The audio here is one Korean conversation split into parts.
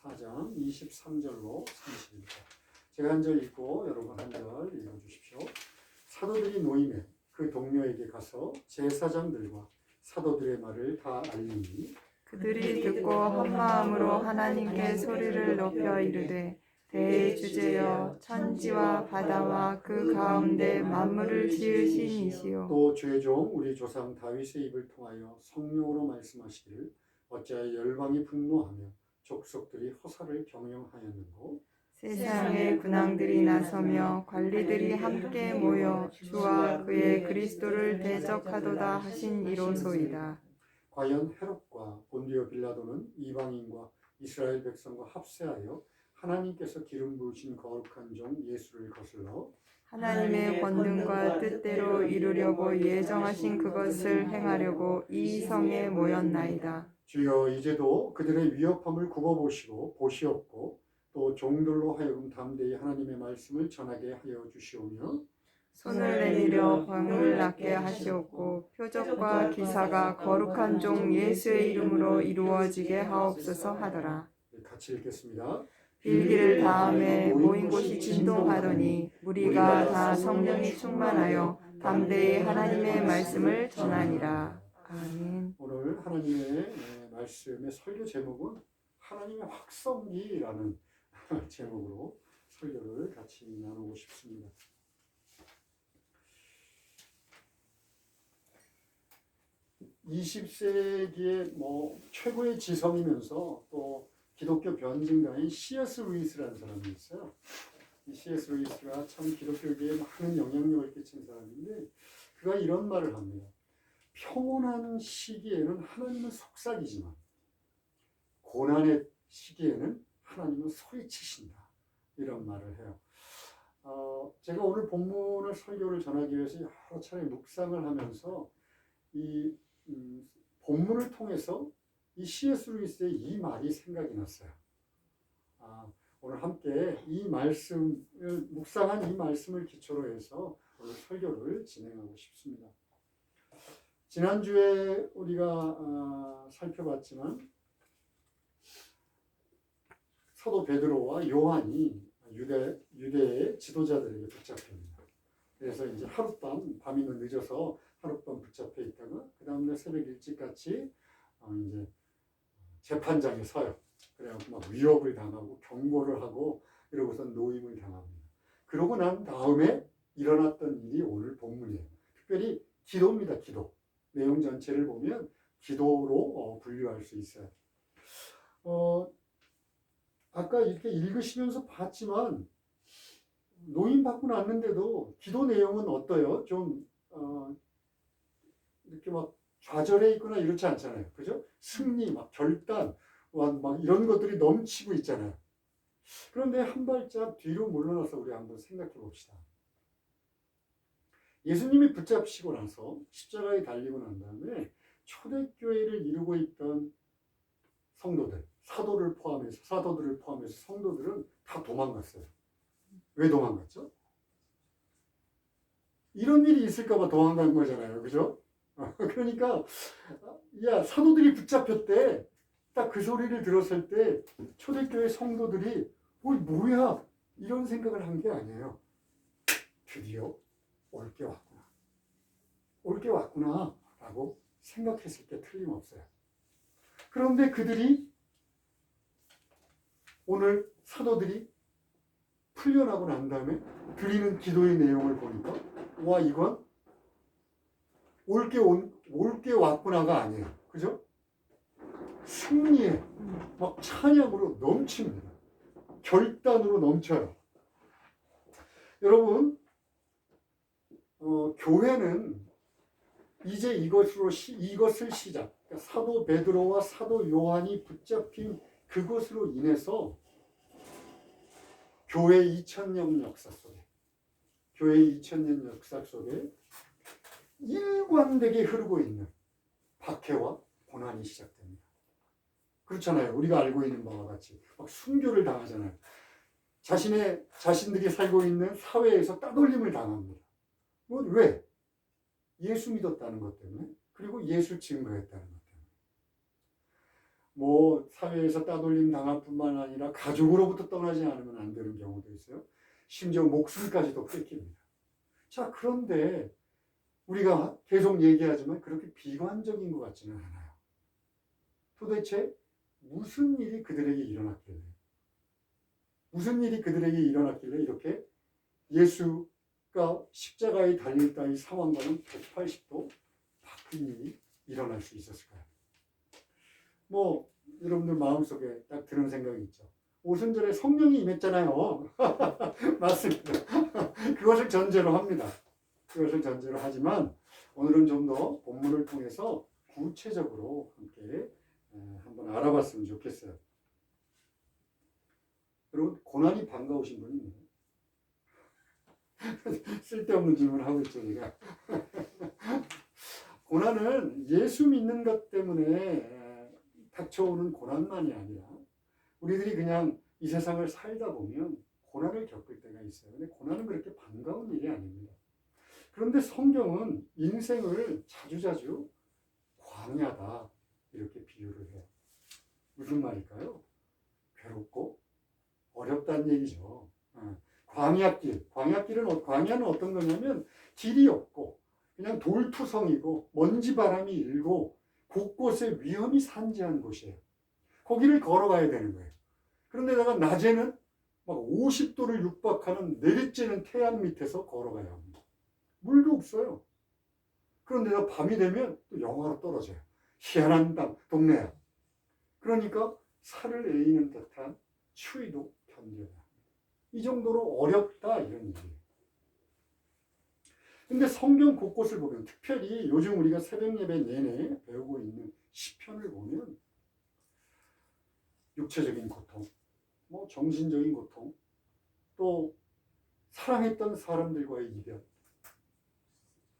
4장 23절로 30절. 제가 한 절 읽고 여러분 한 절 읽어주십시오. 사도들이 노임에 그 동료에게 가서 제사장들과 사도들의 말을 다 알리니 그들이 듣고 한 마음으로 하나님께 소리를 높여 이르되 대주제여 천지와 바다와 그 가운데 만물을 지으신 이시오. 또 죄종 우리 조상 다윗의 입을 통하여 성령으로 말씀하시기를 어찌하여 열방이 분노하며 족속들이 허사를 경영하였는고 세상의 군왕들이 나서며 관리들이 함께 모여 주와 그의 그리스도를 대적하도다 하신 이로소이다. 과연 헤롯과 본디오 빌라도는 이방인과 이스라엘 백성과 합세하여 하나님께서 기름 부으신 거룩한 종 예수를 거슬러 하나님의 권능과 뜻대로 이루려고 예정하신 그것을 행하려고 이 성에 모였나이다. 주여 이제도 그들의 위협함을 굽어보시고 보시옵고 또 종들로 하여금 담대히 하나님의 말씀을 전하게 하여 주시오며 손을 내밀어 병을 낫게 하시옵고 표적과 기사가 거룩한 종 예수의 이름으로 이루어지게 하옵소서 하더라. 같이 읽겠습니다. 빌기를 다음에 모인 곳이 진동하더니 무리가 다 성령이 충만하여 담대히 하나님의 말씀을 전하니라. 아멘. 오늘 하나님의 말씀의 설교 제목은 하나님의 확성기라는 제목으로 설교를 같이 나누고 싶습니다. 20세기의 최고의 지성이면서 또 기독교 변증가인 C.S. 루이스라는 사람이 있어요. 이 C.S. 루이스가 참 기독교계에 많은 영향력을 끼친 사람인데 그가 이런 말을 합니다. 평온한 시기에는 하나님은 속삭이지만 고난의 시기에는 하나님은 소리치신다. 이런 말을 해요. 제가 오늘 본문을 설교를 전하기 위해서 여러 차례 묵상을 하면서 이 본문을 통해서 이 C.S. 루이스의 이 말이 생각이 났어요. 오늘 함께 이 말씀을 묵상한 이 말씀을 기초로 해서 오늘 설교를 진행하고 싶습니다. 지난주에 우리가 살펴봤지만 사도 베드로와 요한이 유대의 지도자들에게 붙잡힙니다. 그래서 이제 밤이 늦어서 하룻밤 붙잡혀 있다가 그 다음날 새벽 일찍같이 이제 재판장에 서요. 그래갖고 막 위협을 당하고 경고를 하고 이러고서 노임을 당합니다. 그러고 난 다음에 일어났던 일이 오늘 본문이에요. 특별히 기도입니다. 기도. 내용 전체를 보면 기도로 분류할 수 있어요. 아까 이렇게 읽으시면서 봤지만 노임 받고 났는데도 기도 내용은 어때요? 좀 이렇게 막 좌절해 있거나 이렇지 않잖아요. 그죠? 승리, 막 결단, 막 이런 것들이 넘치고 있잖아요. 그런데 한 발짝 뒤로 물러나서 우리 한번 생각해 봅시다. 예수님이 붙잡히시고 나서 십자가에 달리고 난 다음에 초대교회를 이루고 있던 성도들, 사도들을 포함해서 성도들은 다 도망갔어요. 왜 도망갔죠? 이런 일이 있을까봐 도망간 거잖아요. 그죠? 그러니까 야 사도들이 붙잡혔대. 딱 그 소리를 들었을 때 초대교회 성도들이 뭐야 이런 생각을 한 게 아니에요. 드디어 올 게 왔구나 라고 생각했을 게 틀림없어요. 그런데 그들이 오늘 사도들이 풀려나고 난 다음에 드리는 기도의 내용을 보니까 와 이건 올 게 왔구나가 아니에요. 그죠? 승리에 막 찬양으로 넘칩니다. 결단으로 넘쳐요. 여러분 교회는 이제 이것을 시작 그러니까 사도 베드로와 사도 요한이 붙잡힌 그것으로 인해서 교회 2000년 역사 속에 일관되게 흐르고 있는 박해와 고난이 시작됩니다. 그렇잖아요. 우리가 알고 있는 바와 같이 막 순교를 당하잖아요. 자신들이 살고 있는 사회에서 따돌림을 당합니다. 왜? 예수 믿었다는 것 때문에, 그리고 예수 증거했다는 것 때문에. 뭐 사회에서 따돌림 당할 뿐만 아니라 가족으로부터 떠나지 않으면 안 되는 경우도 있어요. 심지어 목숨까지도 뺏깁니다. 자, 그런데 우리가 계속 얘기하지만 그렇게 비관적인 것 같지는 않아요. 도대체 무슨 일이 그들에게 일어났길래, 무슨 일이 그들에게 일어났길래 이렇게 예수가 십자가에 달릴 따위 상황과는 180도 바뀐 일이 일어날 수 있었을까요? 뭐 여러분들 마음속에 딱 드는 생각이 있죠. 오순절에 성령이 임했잖아요. 맞습니다. 그것을 전제로 합니다. 그것을 전제로 하지만 오늘은 좀 더 본문을 통해서 구체적으로 함께 한번 알아봤으면 좋겠어요. 여러분, 고난이 반가우신 분이 있나요? 쓸데없는 질문을 하고 있죠, 제가. 고난은 예수 믿는 것 때문에 닥쳐오는 고난만이 아니라 우리들이 그냥 이 세상을 살다 보면 고난을 겪을 때가 있어요. 근데 고난은 그렇게 반가운 일이 아닙니다. 그런데 성경은 인생을 자주자주 광야다 이렇게 비유를 해요. 무슨 말일까요? 괴롭고 어렵다는 얘기죠. 광야길. 광야는 어떤 거냐면 길이 없고 그냥 돌투성이고 먼지 바람이 일고 곳곳에 위험이 산재한 곳이에요. 거기를 걸어가야 되는 거예요. 그런데다가 낮에는 막 50도를 육박하는 내리쬐는 태양 밑에서 걸어가야 합니다. 물도 없어요. 그런데다 밤이 되면 또 영하로 떨어져요. 희한한 동네야. 그러니까 살을 에이는 듯한 추위도 견뎌야 합니다. 이 정도로 어렵다 이런 얘기예요. 근데 성경 곳곳을 보면 특별히 요즘 우리가 새벽 예배 내내 배우고 있는 시편을 보면 육체적인 고통, 뭐 정신적인 고통, 또 사랑했던 사람들과의 이별,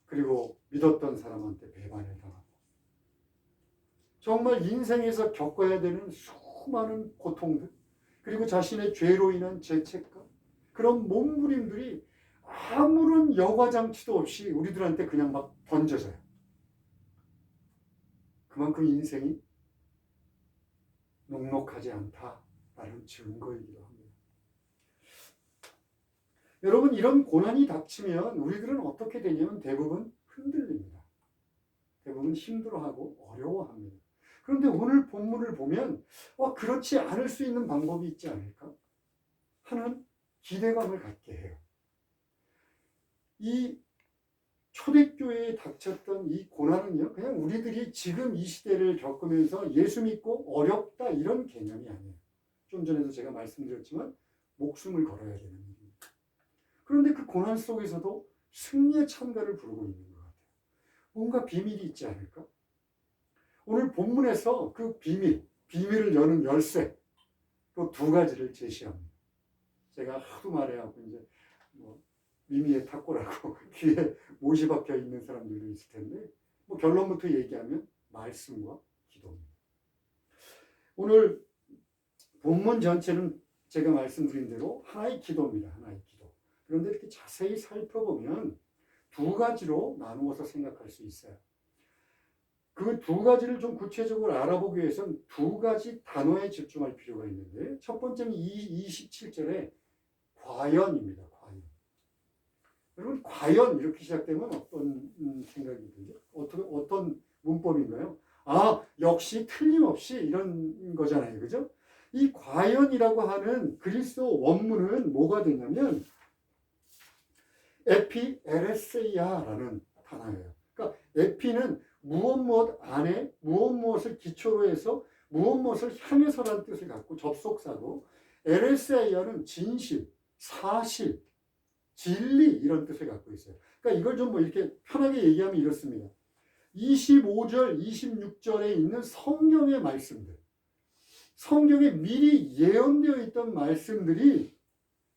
그리고 믿었던 사람한테 배반을 당하고 정말 인생에서 겪어야 되는 수많은 고통들, 그리고 자신의 죄로 인한 죄책감, 그런 몸부림들이 아무런 여과장치도 없이 우리들한테 그냥 막 던져져요. 그만큼 인생이 녹록하지 않다라는 증거이기도 합니다. 여러분, 이런 고난이 닥치면 우리들은 어떻게 되냐면 대부분 흔들립니다. 대부분 힘들어하고 어려워합니다. 그런데 오늘 본문을 보면 그렇지 않을 수 있는 방법이 있지 않을까 하는 기대감을 갖게 해요. 이 초대교회에 닥쳤던 이 고난은요, 그냥 우리들이 지금 이 시대를 겪으면서 예수 믿고 어렵다 이런 개념이 아니에요. 좀 전에도 제가 말씀드렸지만 목숨을 걸어야 되는 일입니다. 그런데 그 고난 속에서도 승리의 찬가를 부르고 있는 것 같아요. 뭔가 비밀이 있지 않을까? 오늘 본문에서 그 비밀을 여는 열쇠, 또 두 가지를 제시합니다. 제가 하도 말해갖고 이제 미미의 탁구라고 귀에 못이 박혀 있는 사람들도 있을 텐데, 결론부터 얘기하면 말씀과 기도입니다. 오늘 본문 전체는 제가 말씀드린 대로 하나의 기도입니다. 하나의 기도. 그런데 이렇게 자세히 살펴보면 두 가지로 나누어서 생각할 수 있어요. 그 두 가지를 좀 구체적으로 알아보기 위해서는 두 가지 단어에 집중할 필요가 있는데, 첫 번째는 27절에 과연입니다. 과연. 여러분, 과연 이렇게 시작되면 어떤 생각이 들죠? 어떤 문법인가요? 역시 틀림없이 이런 거잖아요. 그죠? 이 과연이라고 하는 그리스도 원문은 뭐가 되냐면 에피에레세이아라는 단어예요. 그러니까 에피는 무엇 안에 무엇을 기초로 해서 무엇을 향해서라는 뜻을 갖고 접속사고, 에레세이아는 진실, 사실, 진리 이런 뜻을 갖고 있어요. 그러니까 이걸 좀 이렇게 편하게 얘기하면 이렇습니다. 25절, 26절에 있는 성경의 말씀들, 성경에 미리 예언되어 있던 말씀들이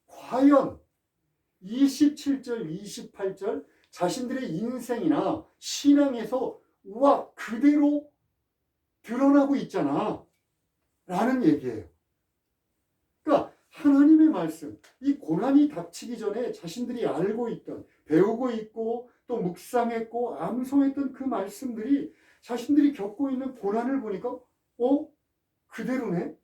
과연 27절, 28절 자신들의 인생이나 신앙에서 그대로 드러나고 있잖아 라는 얘기예요. 그러니까 하나님의 말씀, 이 고난이 닥치기 전에 자신들이 알고 있던, 배우고 있고 또 묵상했고 암송했던 그 말씀들이 자신들이 겪고 있는 고난을 보니까 그대로네?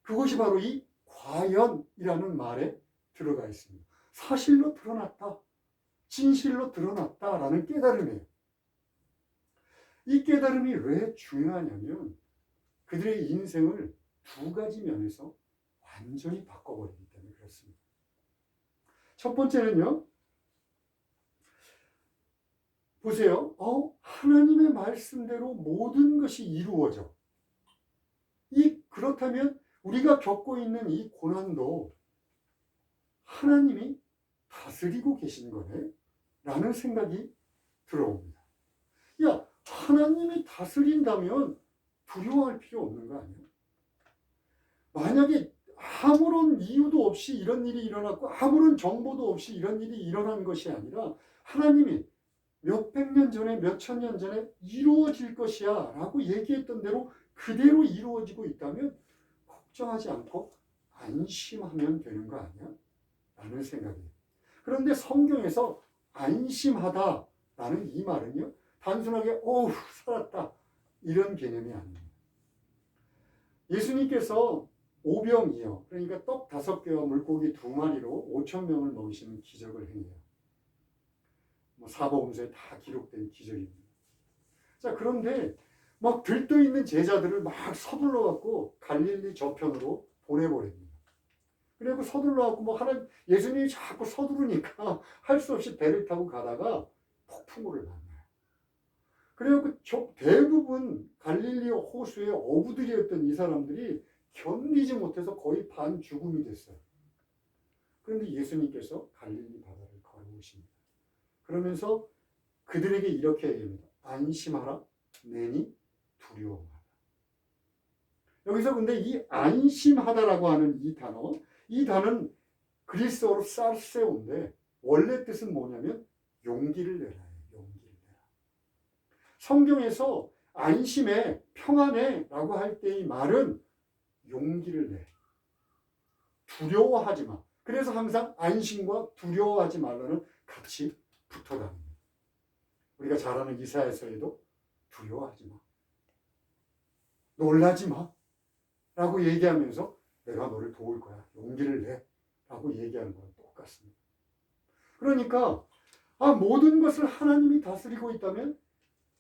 그것이 바로 이 과연이라는 말에 들어가 있습니다. 사실로 드러났다. 진실로 드러났다라는 깨달음이에요. 이 깨달음이 왜 중요하냐면 그들의 인생을 두 가지 면에서 완전히 바꿔버리기 때문에 그렇습니다. 첫 번째는요. 보세요. 하나님의 말씀대로 모든 것이 이루어져. 그렇다면 우리가 겪고 있는 이 고난도 하나님이 다스리고 계신 거네? 라는 생각이 들어옵니다. 야, 하나님이 다스린다면 두려워할 필요 없는 거 아니야? 만약에 아무런 이유도 없이 이런 일이 일어났고 아무런 정보도 없이 이런 일이 일어난 것이 아니라 하나님이 몇백 년 전에 몇천 년 전에 이루어질 것이야 라고 얘기했던 대로 그대로 이루어지고 있다면 걱정하지 않고 안심하면 되는 거 아니야? 라는 생각이에요. 그런데 성경에서 안심하다라는 이 말은요, 단순하게 살았다 이런 개념이 아닙니다. 예수님께서 오병이어, 그러니까 떡 5개와 물고기 2마리로 5,000명을 먹이시는 기적을 행해요. 사복음서에 다 기록된 기적입니다. 자, 그런데 막 들떠있는 제자들을 막 서둘러 갖고 갈릴리 저편으로 보내버립니다. 그리고 서둘러 갖고 예수님이 자꾸 서두르니까 할 수 없이 배를 타고 가다가 폭풍우를 만나요. 그리고 대부분 갈릴리 호수의 어부들이었던 이 사람들이 견디지 못해서 거의 반 죽음이 됐어요. 그런데 예수님께서 갈릴리 바다를 걸어오십니다. 그러면서 그들에게 이렇게 얘기합니다. 안심하라, 내니 두려워하라. 여기서 근데 이 안심하다라고 하는 이 단어는 그리스어로 살세오인데 원래 뜻은 뭐냐면 용기를 내라. 용기를 내라. 성경에서 안심해, 평안해 라고 할 때 이 말은 용기를 내. 두려워하지 마. 그래서 항상 안심과 두려워하지 말라는 같이 붙어 다닙니다. 우리가 잘 아는 이사야서에도 두려워하지 마. 놀라지 마. 라고 얘기하면서 내가 너를 도울 거야. 용기를 내. 라고 얘기하는 거랑 똑같습니다. 그러니까 모든 것을 하나님이 다스리고 있다면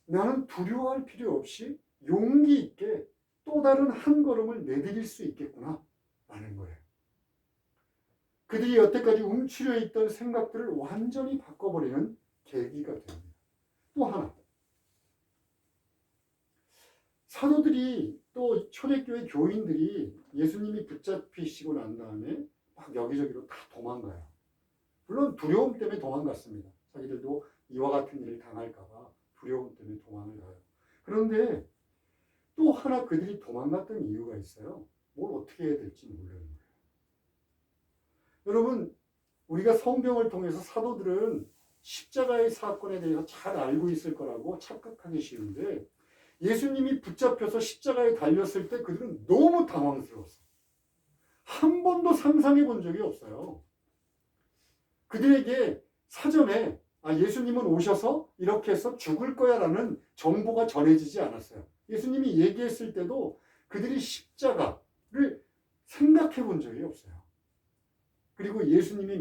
나는 두려워할 필요 없이 용기 있게 또 다른 한 걸음을 내디딜 수 있겠구나 라는 거예요. 그들이 여태까지 움츠려 있던 생각들을 완전히 바꿔버리는 계기가 됩니다. 또 하나, 사도들이 또 초대교회 교인들이 예수님이 붙잡히시고 난 다음에 막 여기저기로 다 도망가요. 물론 두려움 때문에 도망갔습니다. 자기들도 이와 같은 일을 당할까 봐 두려움 때문에 도망을 가요. 그런데 또 하나 그들이 도망갔던 이유가 있어요. 뭘 어떻게 해야 될지 모르는 거예요. 여러분, 우리가 성경을 통해서 사도들은 십자가의 사건에 대해서 잘 알고 있을 거라고 착각하기 쉬운데 예수님이 붙잡혀서 십자가에 달렸을 때 그들은 너무 당황스러웠어요. 한 번도 상상해 본 적이 없어요. 그들에게 사전에 예수님은 오셔서 이렇게 해서 죽을 거야 라는 정보가 전해지지 않았어요. 예수님이 얘기했을 때도 그들이 십자가를 생각해 본 적이 없어요. 그리고 예수님이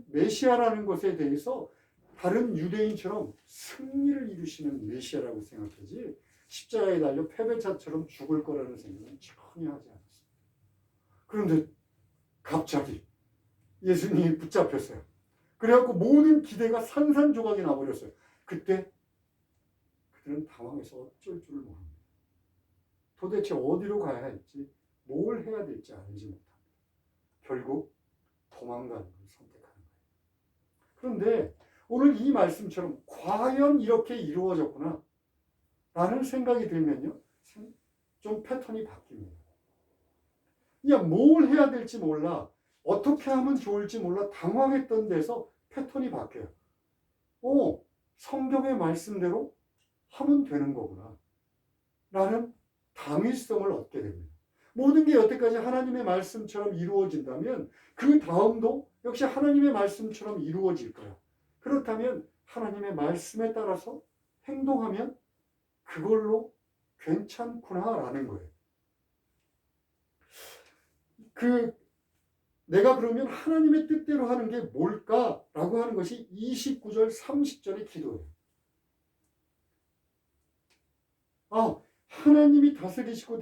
메시아라는 것에 대해서 다른 유대인처럼 승리를 이루시는 메시아라고 생각하지 십자가에 달려 패배자처럼 죽을 거라는 생각은 전혀 하지 않았습니다. 그런데 갑자기 예수님이 붙잡혔어요. 그래갖고 모든 기대가 산산조각이 나버렸어요. 그때 그들은 당황해서 어쩔 줄을 모릅니다. 도대체 어디로 가야 할지 뭘 해야 될지 알지 못합니다. 결국 도망가는 걸 선택하는 거예요. 그런데 오늘 이 말씀처럼 과연 이렇게 이루어졌구나 라는 생각이 들면요, 좀 패턴이 바뀝니다. 뭘 해야 될지 몰라, 어떻게 하면 좋을지 몰라 당황했던 데서 패턴이 바뀌어요. 성경의 말씀대로 하면 되는 거구나 라는 당위성을 얻게 됩니다. 모든 게 여태까지 하나님의 말씀처럼 이루어진다면 그 다음도 역시 하나님의 말씀처럼 이루어질 거야. 그렇다면 하나님의 말씀에 따라서 행동하면 그걸로 괜찮구나라는 거예요. 내가 그러면 하나님의 뜻대로 하는 게 뭘까라고 하는 것이 29절, 30절의 기도예요. 하나님이 다스리시고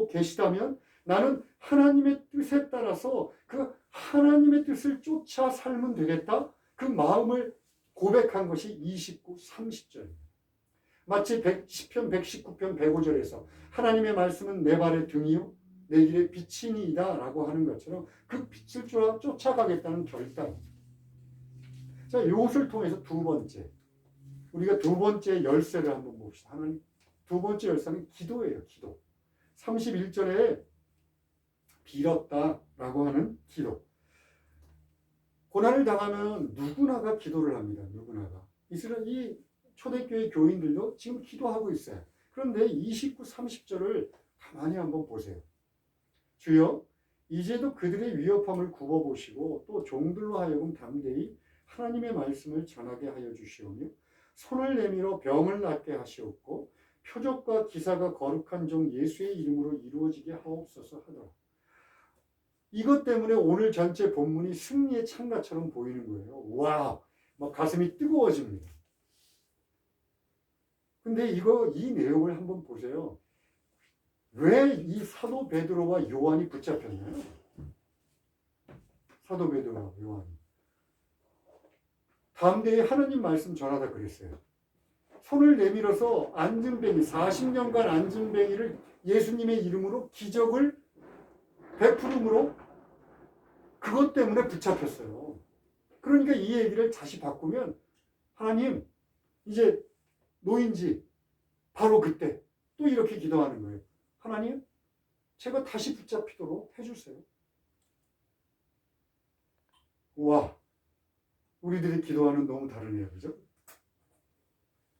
계시다면 나는 하나님의 뜻에 따라서 그 하나님의 뜻을 쫓아 살면 되겠다. 그 마음을 고백한 것이 29, 30절입니다. 마치 시편 119편 105절에서 하나님의 말씀은 내 발의 등이요 내 길의 빛이니이다 라고 하는 것처럼 그 빛을 쫓아가겠다는 결단. 자, 이것을 통해서 두 번째, 우리가 두 번째 열쇠를 한번 봅시다. 하나님, 두 번째 열쇠는 기도예요. 기도. 31절에 빌었다라고 하는 기도. 고난을 당하면 누구나가 기도를 합니다. 누구나가. 이 초대교회 교인들도 지금 기도하고 있어요. 그런데 29, 30절을 가만히 한번 보세요. 주여, 이제도 그들의 위협함을 굽어보시고 또 종들로 하여금 담대히 하나님의 말씀을 전하게 하여 주시오며 손을 내밀어 병을 낫게 하시옵고 표적과 기사가 거룩한 종 예수의 이름으로 이루어지게 하옵소서 하더라. 이것 때문에 오늘 전체 본문이 승리의 창가처럼 보이는 거예요. 와, 막 가슴이 뜨거워집니다. 근데 이 내용을 한번 보세요. 왜 이 사도 베드로와 요한이 붙잡혔나요? 사도 베드로와 요한이. 담대히 하나님 말씀 전하다 그랬어요. 손을 내밀어서 안진뱅이, 40년간 안진뱅이를 예수님의 이름으로 기적을 베푸름으로 그것 때문에 붙잡혔어요. 그러니까 이 얘기를 다시 바꾸면 하나님, 이제 노인지 바로 그때 또 이렇게 기도하는 거예요. 하나님, 제가 다시 붙잡히도록 해주세요. 와, 우리들이 기도하는 너무 다르네요. 그죠?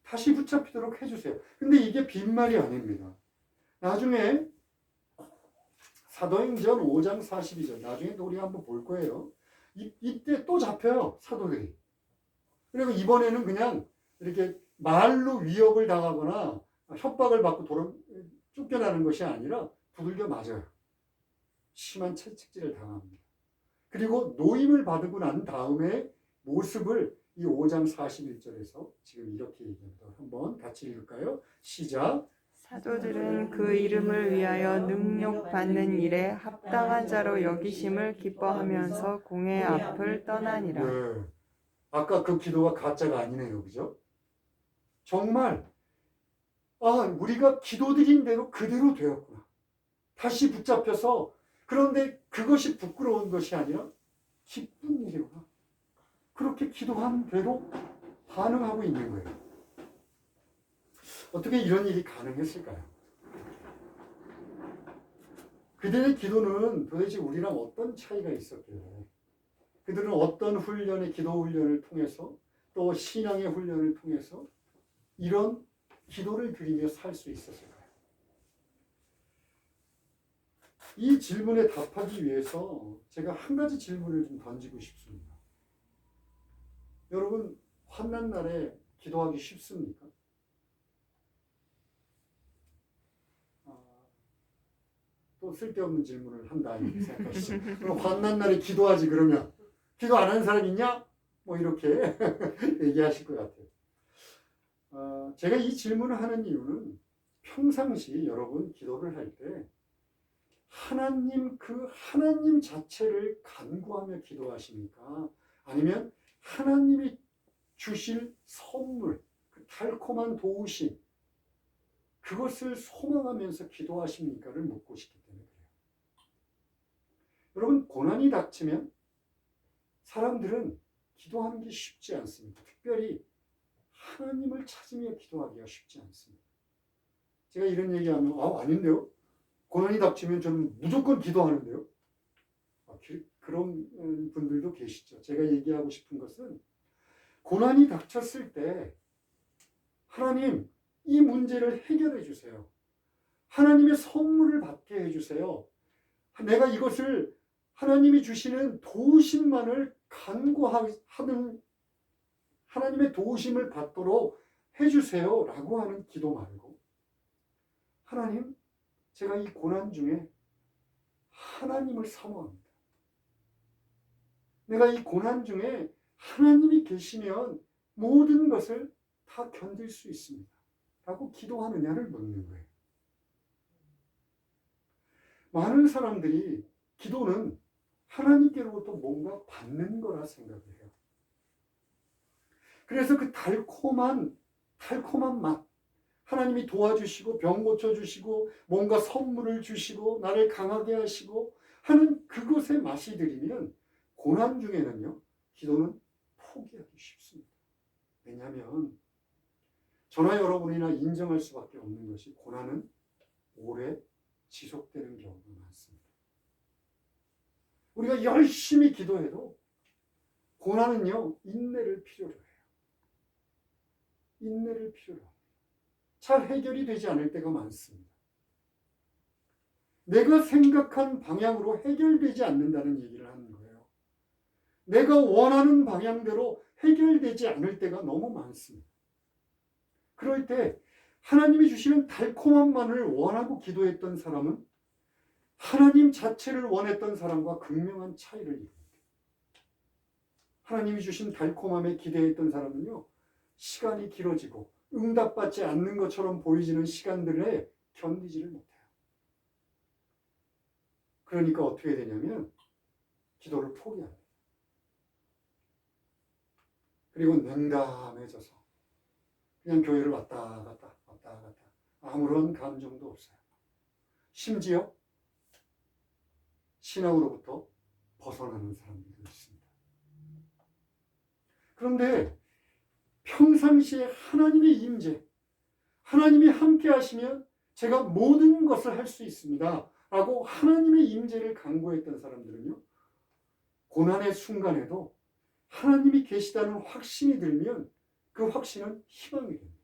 다시 붙잡히도록 해주세요. 근데 이게 빈말이 아닙니다. 나중에 사도행전 5장 42절, 나중에 또 우리 한번 볼 거예요. 이때 또 잡혀요, 사도들이. 그리고 이번에는 그냥 이렇게 말로 위협을 당하거나 협박을 받고 쫓겨나는 것이 아니라 두들겨 맞아요. 심한 채찍질을 당합니다. 그리고 노임을 받고 난 다음에 모습을 이 5장 41절에서 지금 이렇게 얘기합니다. 한번 같이 읽을까요? 시작. 사도들은 그 이름을 위하여 능력받는 일에 합당한 자로 여기심을 기뻐하면서 공회 앞을 떠나니라. 네. 아까 그 기도가 가짜가 아니네요. 그죠? 정말 우리가 기도드린 대로 그대로 되었구나. 다시 붙잡혀서 그런데 그것이 부끄러운 것이 아니라 기쁜 일이구나. 그렇게 기도한 대로 반응하고 있는 거예요. 어떻게 이런 일이 가능했을까요? 그들의 기도는 도대체 우리랑 어떤 차이가 있었길래 그들은 어떤 기도 훈련을 통해서 또 신앙의 훈련을 통해서 이런 기도를 드리며 살 수 있었을까요? 이 질문에 답하기 위해서 제가 한 가지 질문을 좀 던지고 싶습니다. 여러분, 환난 날에 기도하기 쉽습니까? 또 쓸데없는 질문을 한다 이렇게 생각하시죠. 그럼 환난 날에 기도하지 그러면 기도 안 하는 사람 있냐? 뭐 이렇게 얘기하실 것 같아요. 제가 이 질문을 하는 이유는 평상시 여러분 기도를 할 때 하나님 자체를 간구하며 기도하십니까? 아니면 하나님이 주실 선물, 그 달콤한 도우심, 그것을 소망하면서 기도하십니까를 묻고 싶기 때문에 그래요. 여러분, 고난이 닥치면 사람들은 기도하는 게 쉽지 않습니다. 특별히 하나님을 찾으며 기도하기가 쉽지 않습니다. 제가 이런 얘기하면 아닌데요? 고난이 닥치면 저는 무조건 기도하는데요? 그런 분들도 계시죠. 제가 얘기하고 싶은 것은 고난이 닥쳤을 때 하나님 이 문제를 해결해 주세요. 하나님의 선물을 받게 해주세요. 내가 이것을 하나님이 주시는 도우심만을 간구하는 하나님의 도우심을 받도록 해주세요 라고 하는 기도 말고 하나님, 제가 이 고난 중에 하나님을 사모합니다. 내가 이 고난 중에 하나님이 계시면 모든 것을 다 견딜 수 있습니다. 라고 기도하느냐를 묻는 거예요. 많은 사람들이 기도는 하나님께로부터 뭔가 받는 거라 생각을 해요. 그래서 그 달콤한 맛, 하나님이 도와주시고 병 고쳐주시고 뭔가 선물을 주시고 나를 강하게 하시고 하는 그것의 맛이 들이면 고난 중에는요, 기도는 포기하기 쉽습니다. 왜냐하면 저나 여러분이나 인정할 수밖에 없는 것이 고난은 오래 지속되는 경우가 많습니다. 우리가 열심히 기도해도 고난은요, 인내를 필요로 해요. 인내를 필요로 합니다. 잘 해결이 되지 않을 때가 많습니다. 내가 생각한 방향으로 해결되지 않는다는 얘기를 하는 거예요. 내가 원하는 방향대로 해결되지 않을 때가 너무 많습니다. 그럴 때 하나님이 주시는 달콤한 만을 원하고 기도했던 사람은 하나님 자체를 원했던 사람과 극명한 차이를 이룹니다. 하나님이 주신 달콤함에 기대했던 사람은요, 시간이 길어지고 응답받지 않는 것처럼 보이지는 시간들에 견디지를 못해요. 그러니까 어떻게 되냐면 기도를 포기합니다. 그리고 냉담해져서 그냥 교회를 왔다 갔다 아무런 감정도 없어요. 심지어 신앙으로부터 벗어나는 사람들도 있습니다. 그런데 평상시에 하나님의 임재, 하나님이 함께 하시면 제가 모든 것을 할 수 있습니다 라고 하나님의 임재를 강구했던 사람들은요, 고난의 순간에도 하나님이 계시다는 확신이 들면 그 확신은 희망이 됩니다.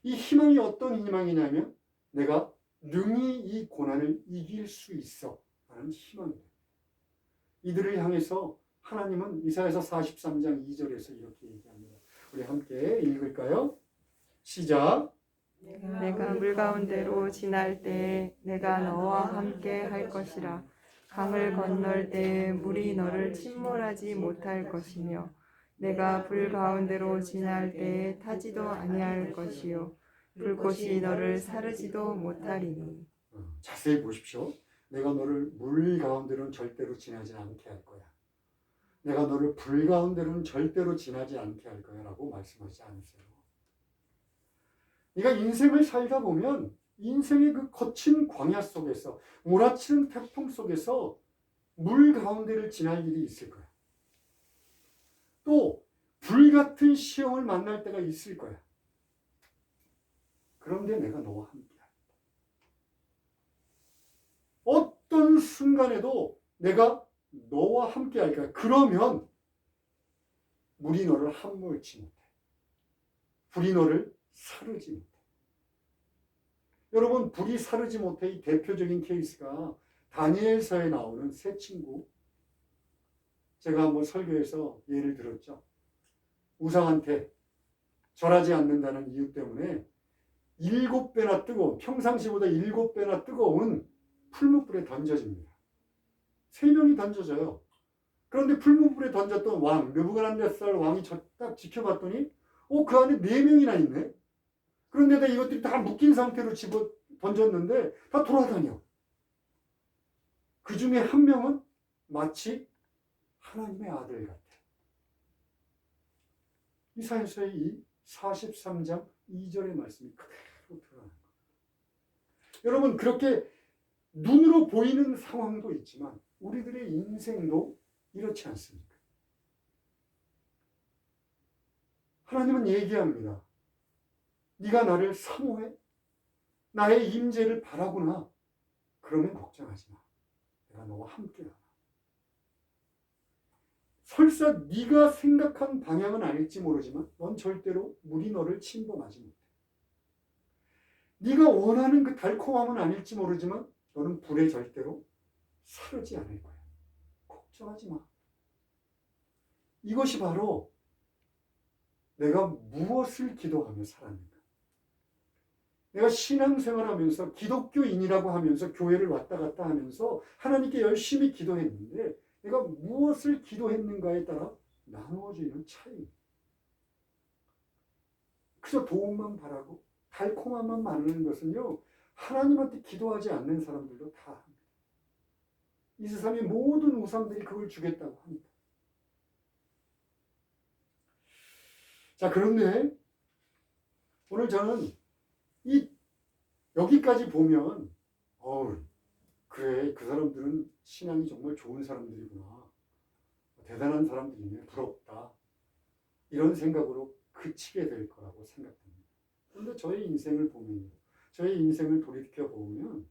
이 희망이 어떤 희망이냐면 내가 능히 이 고난을 이길 수 있어 라는 희망입니다. 이들을 향해서 하나님은 이사야서 43장 2절에서 이렇게 얘기합니다. 우리 함께 읽을까요? 시작. 내가 물 가운데로 지날 때에 내가 너와 함께 할 것이라. 강을 건널 때에 물이 너를 침몰하지 못할 것이며 내가 불 가운데로 지날 때에 타지도 아니할 것이요 불꽃이 너를 사르지도 못하리니. 자세히 보십시오. 내가 너를 물 가운데로는 절대로 지나지 않게 할 거야. 내가 너를 불 가운데로는 절대로 지나지 않게 할 거야 라고 말씀하지 않으세요. 네가 인생을 살다 보면 인생의 그 거친 광야 속에서 몰아치는 태풍 속에서 물 가운데를 지날 일이 있을 거야. 또 불같은 시험을 만날 때가 있을 거야. 그런데 내가 너와 함께하리라. 어떤 순간에도 내가 너와 함께할 거야. 그러면 물이 너를 함몰치 못해. 불이 너를 사르지 못해. 여러분, 불이 사르지 못해 이 대표적인 케이스가 다니엘서에 나오는 세 친구. 제가 한번 설교에서 예를 들었죠. 우상한테 절하지 않는다는 이유 때문에 7배나 뜨거운, 평상시보다 7배나 뜨거운 풀무불에 던져집니다. 3명이 던져져요. 그런데 풀무불에 던졌던 왕, 느부갓네살 왕이 딱 지켜봤더니 그 안에 4명이나 있네. 그런데다 이것들이 다 묶인 상태로 집어 던졌는데 다 돌아다녀. 그 중에 한 명은 마치 하나님의 아들 같아. 이사야서의 이 43장 2절의 말씀이 그대로 드러나는 겁니다. 여러분, 그렇게 눈으로 보이는 상황도 있지만 우리들의 인생도 이렇지 않습니까? 하나님은 얘기합니다. 네가 나를 사모해? 나의 임재를 바라구나. 그러면 걱정하지 마. 내가 너와 함께하라. 설사 네가 생각한 방향은 아닐지 모르지만 넌 절대로 물이 너를 침범하지 못해. 네가 원하는 그 달콤함은 아닐지 모르지만 너는 불에 절대로 사르지 않을 거야. 걱정하지 마. 이것이 바로 내가 무엇을 기도하며 살았는가? 내가 신앙생활하면서 기독교인이라고 하면서 교회를 왔다 갔다 하면서 하나님께 열심히 기도했는데 내가 무엇을 기도했는가에 따라 나누어져 있는 차이. 그래서 도움만 바라고 달콤함만 많은 것은요, 하나님한테 기도하지 않는 사람들도 다 합니다. 이 세상의 모든 우상들이 그걸 주겠다고 합니다. 자, 그런데 오늘 저는 여기까지 보면 그래, 그 사람들은 신앙이 정말 좋은 사람들이구나, 대단한 사람들이네, 부럽다, 이런 생각으로 그치게 될 거라고 생각합니다. 그런데 저의 인생을 보면, 저의 인생을 돌이켜보면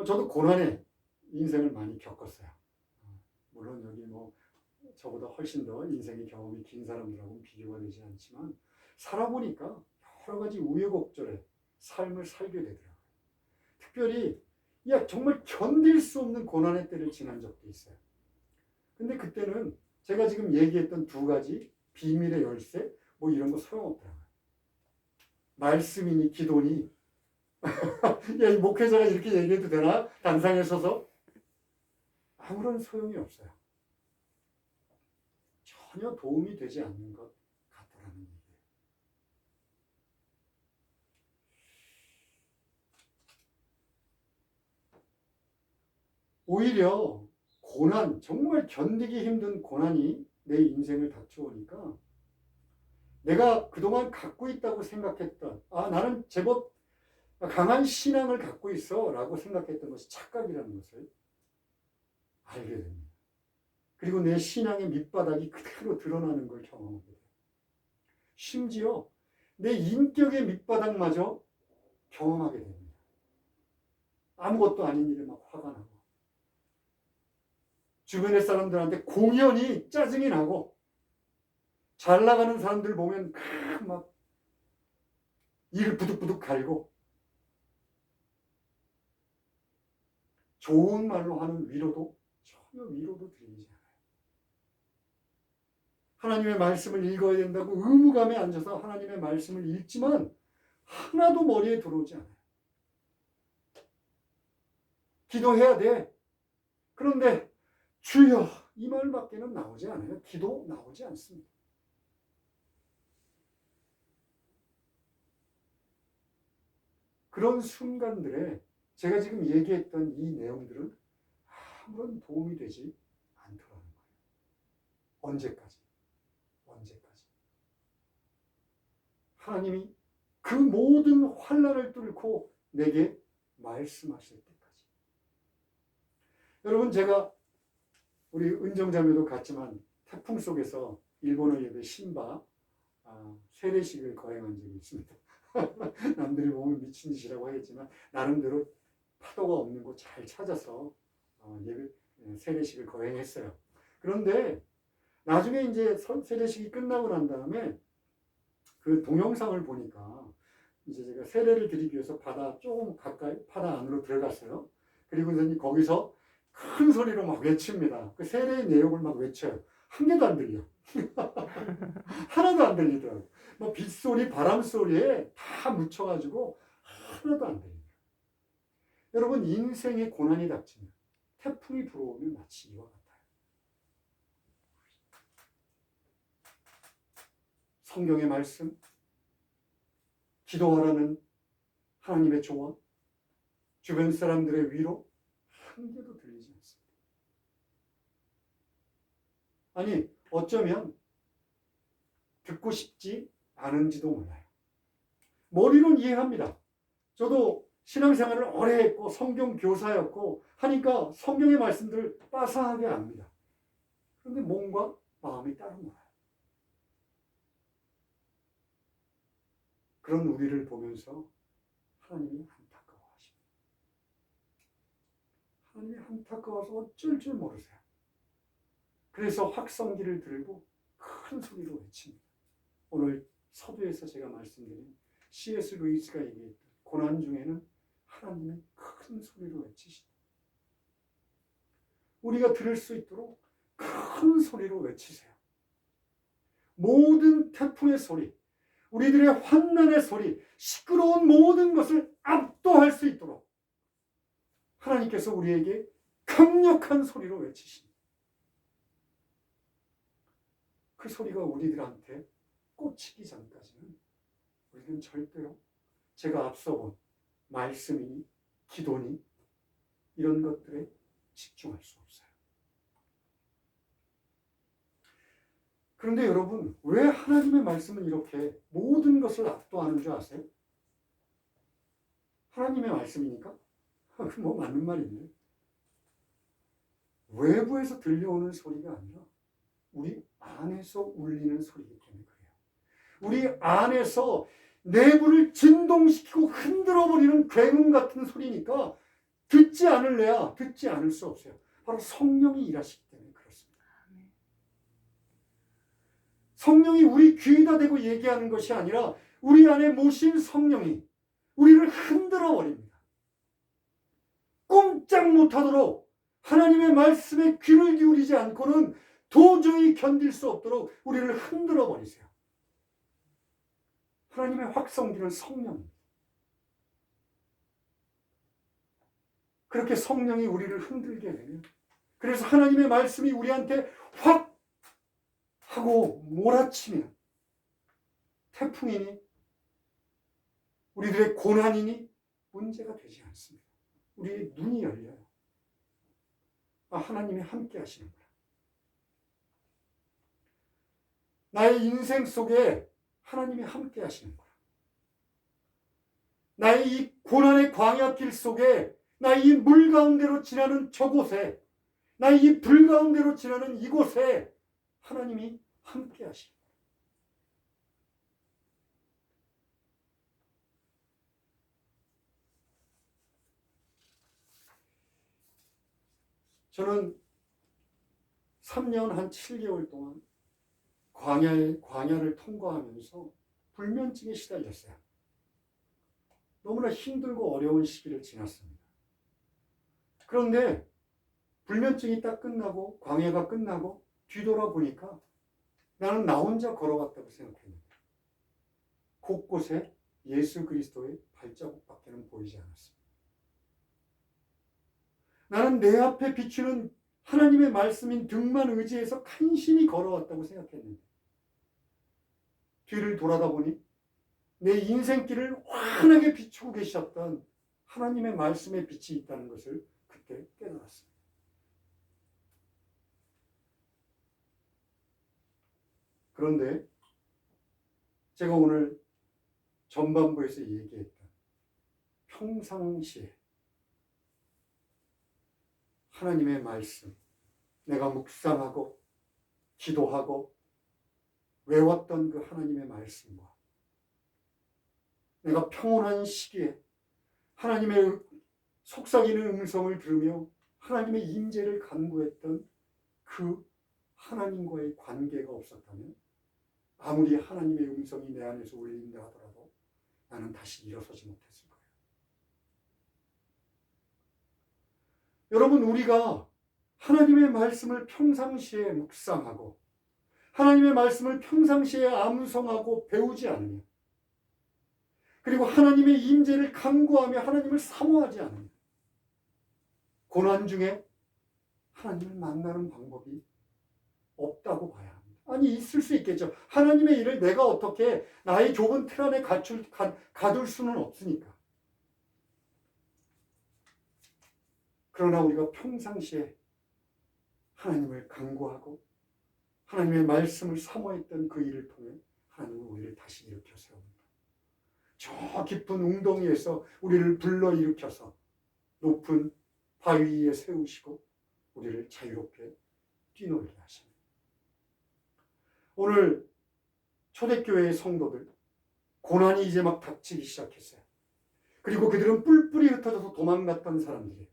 저도 고난의 인생을 많이 겪었어요. 물론 여기 저보다 훨씬 더 인생의 경험이 긴 사람들하고는 비교가 되지 않지만 살아보니까 여러 가지 우여곡절의 삶을 살게 되더라고요. 특별히 정말 견딜 수 없는 고난의 때를 지난 적도 있어요. 근데 그때는 제가 지금 얘기했던 두 가지 비밀의 열쇠 이런 거 소용없더라고요. 말씀이니 기도니 이 목회자가 이렇게 얘기해도 되나? 단상에 서서 아무런 소용이 없어요. 전혀 도움이 되지 않는 것 같더라는 얘기예요. 오히려 고난, 정말 견디기 힘든 고난이 내 인생을 닥쳐오니까 내가 그동안 갖고 있다고 생각했던, 나는 제법 강한 신앙을 갖고 있어 라고 생각했던 것이 착각이라는 것을 알게 됩니다. 그리고 내 신앙의 밑바닥이 그대로 드러나는 걸 경험하게 돼요. 심지어 내 인격의 밑바닥마저 경험하게 됩니다. 아무것도 아닌 일에 막 화가 나고, 주변의 사람들한테 공연히 짜증이 나고, 잘 나가는 사람들 보면 막 이를 부득부득 갈고, 좋은 말로 하는 위로도 전혀 위로도 드리지 않아요. 하나님의 말씀을 읽어야 된다고 의무감에 앉아서 하나님의 말씀을 읽지만 하나도 머리에 들어오지 않아요. 기도해야 돼. 그런데 주여, 이 말밖에는 나오지 않아요. 기도 나오지 않습니다. 그런 순간들에 제가 지금 얘기했던 이 내용들은 아무런 도움이 되지 않더라는 거예요. 언제까지? 하나님이 그 모든 환난을 뚫고 내게 말씀하실 때까지. 여러분, 제가 우리 은정자매도 갔지만 태풍 속에서 일본어 예배 신바 세례식을 거행한 적이 있습니다. 남들이 보면 미친 짓이라고 하겠지만 나름대로 파도가 없는 곳 잘 찾아서 세례식을 거행했어요. 그런데 나중에 이제 세례식이 끝나고 난 다음에 그 동영상을 보니까 이제 제가 세례를 드리기 위해서 바다 조금 가까이 바다 안으로 들어갔어요. 그리고 이제 거기서 큰 소리로 막 외칩니다. 그 세례의 내용을 막 외쳐요. 한 개도 안 들려. 하나도 안 들리더라고요. 빗소리, 바람소리에 다 묻혀가지고 하나도 안 들려요. 여러분, 인생의 고난이 닥치면, 태풍이 불어오면 마치 이와 같아요. 성경의 말씀, 기도하라는 하나님의 조언, 주변 사람들의 위로 한 개도 들리지 않습니다. 아니, 어쩌면 듣고 싶지 않은지도 몰라요. 머리로는 이해합니다. 저도 신앙생활을 오래 했고 성경 교사였고 하니까 성경의 말씀들을 빠삭하게 압니다. 그런데 몸과 마음이 따로 놀아요. 그런 우리를 보면서 하나님이 안타까워하십니다. 하나님이 안타까워서 어쩔 줄 모르세요. 그래서 확성기를 들고 큰 소리로 외칩니다. 오늘 서두에서 제가 말씀드린 C.S. 루이스가 얘기했던 고난 중에는 하나님은 큰 소리로 외치시다. 우리가 들을 수 있도록 큰 소리로 외치세요. 모든 태풍의 소리, 우리들의 환난의 소리, 시끄러운 모든 것을 압도할 수 있도록 하나님께서 우리에게 강력한 소리로 외치십니다. 그 소리가 우리들한테 꽂히기 전까지는 우리는 절대로 제가 앞서 본 말씀이니 기도니 이런 것들에 집중할 수 없어요. 그런데 여러분, 왜 하나님의 말씀은 이렇게 모든 것을 압도하는 줄 아세요? 하나님의 말씀이니까? 뭐 맞는 말인데. 외부에서 들려오는 소리가 아니라 우리 안에서 울리는 소리이기 때문에 그래요. 우리 안에서 내부를 진동시키고 흔들어버리는 굉음 같은 소리니까 듣지 않을래야 듣지 않을 수 없어요. 바로 성령이 일하시기 때문에 그렇습니다. 성령이 우리 귀에다 대고 얘기하는 것이 아니라 우리 안에 모신 성령이 우리를 흔들어버립니다. 꼼짝 못하도록 하나님의 말씀에 귀를 기울이지 않고는 도저히 견딜 수 없도록 우리를 흔들어버리세요. 하나님의 확성기는 성령입니다. 그렇게 성령이 우리를 흔들게 되면, 그래서 하나님의 말씀이 우리한테 확 하고 몰아치면 태풍이니 우리들의 고난이니 문제가 되지 않습니다. 우리의 눈이 열려요. 아, 하나님이 함께 하시는구나. 나의 인생 속에 하나님이 함께 하시는구나. 나의 이 고난의 광야길 속에, 나의 이 물 가운데로 지나는 저곳에, 나의 이 불 가운데로 지나는 이곳에 하나님이 함께 하시는구나. 저는 3년 한 7개월 동안 광야를 통과하면서 불면증에 시달렸어요. 너무나 힘들고 어려운 시기를 지났습니다. 그런데 불면증이 딱 끝나고 광야가 끝나고 뒤돌아보니까 나는 나 혼자 걸어갔다고 생각했는데 곳곳에 예수 그리스도의 발자국밖에는 보이지 않았습니다. 나는 내 앞에 비추는 하나님의 말씀인 등만 의지해서 간신히 걸어왔다고 생각했는데 뒤를 돌아다 보니 내 인생길을 환하게 비추고 계셨던 하나님의 말씀의 빛이 있다는 것을 그때 깨달았습니다. 그런데 제가 오늘 전반부에서 얘기했던 평상시에 하나님의 말씀, 내가 묵상하고 기도하고 외웠던 그 하나님의 말씀과 내가 평온한 시기에 하나님의 속삭이는 음성을 들으며 하나님의 임재를 간구했던 그 하나님과의 관계가 없었다면 아무리 하나님의 음성이 내 안에서 울린다 하더라도 나는 다시 일어서지 못했을 거예요. 여러분, 우리가 하나님의 말씀을 평상시에 묵상하고 하나님의 말씀을 평상시에 암송하고 배우지 않으면, 그리고 하나님의 임재를 간구하며 하나님을 사모하지 않으면 고난 중에 하나님을 만나는 방법이 없다고 봐야 합니다. 아니, 있을 수 있겠죠. 하나님의 일을 내가 어떻게 나의 좁은 틀 안에 가둘 수는 없으니까. 그러나 우리가 평상시에 하나님을 간구하고 하나님의 말씀을 사모했던 그 일을 통해 하나님은 우리를 다시 일으켜 세웁니다. 저 깊은 웅덩이에서 우리를 불러일으켜서 높은 바위 위에 세우시고 우리를 자유롭게 뛰놀게 하십니다. 오늘 초대교회의 성도들, 고난이 이제 막 닥치기 시작했어요. 그리고 그들은 뿔뿔이 흩어져서 도망갔던 사람들이에요.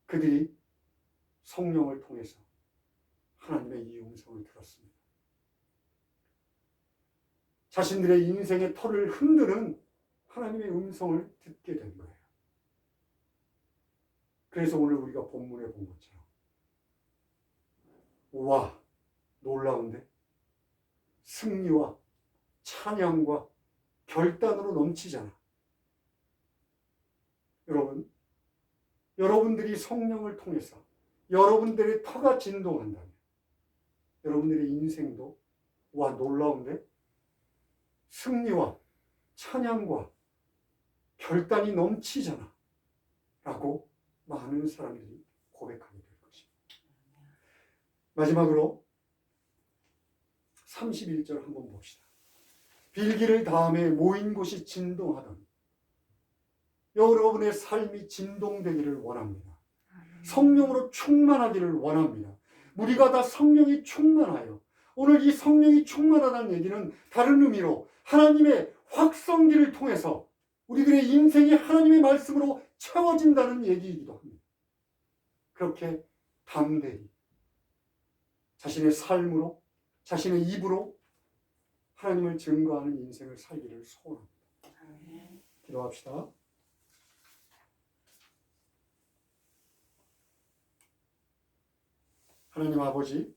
그들이 성령을 통해서 하나님의 이 음성을 들었습니다. 자신들의 인생의 터를 흔드는 하나님의 음성을 듣게 된 거예요. 그래서 오늘 우리가 본문에 본 것처럼, 와, 놀라운데 승리와 찬양과 결단으로 넘치잖아. 여러분, 여러분들이 성령을 통해서 여러분들의 터가 진동한다면 여러분들의 인생도 와 놀라운데 승리와 찬양과 결단이 넘치잖아 라고 많은 사람들이 고백하게 될 것입니다. 마지막으로 31절 한번 봅시다. 빌기를 다음에 모인 곳이 진동하던 여러분의 삶이 진동되기를 원합니다. 성령으로 충만하기를 원합니다. 우리가 다 성령이 충만하여 오늘 이 성령이 충만하다는 얘기는 다른 의미로 하나님의 확성기를 통해서 우리들의 인생이 하나님의 말씀으로 채워진다는 얘기이기도 합니다. 그렇게 담대히 자신의 삶으로 자신의 입으로 하나님을 증거하는 인생을 살기를 소원합니다. 기도합시다. 하나님 아버지,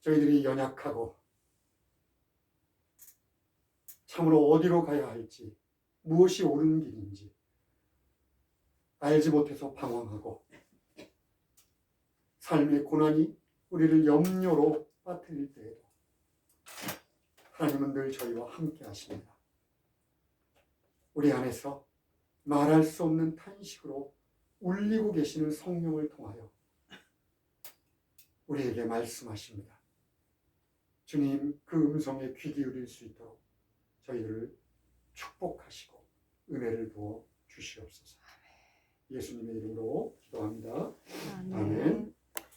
저희들이 연약하고 참으로 어디로 가야 할지, 무엇이 옳은 길인지 알지 못해서 방황하고 삶의 고난이 우리를 염려로 빠뜨릴 때에도 하나님은 늘 저희와 함께 하십니다. 우리 안에서 말할 수 없는 탄식으로 울리고 계시는 성령을 통하여 우리에게 말씀하십니다. 주님, 그 음성에 귀 기울일 수 있도록 저희들을 축복하시고 은혜를 부어 주시옵소서. 예수님의 이름으로 기도합니다. 아멘.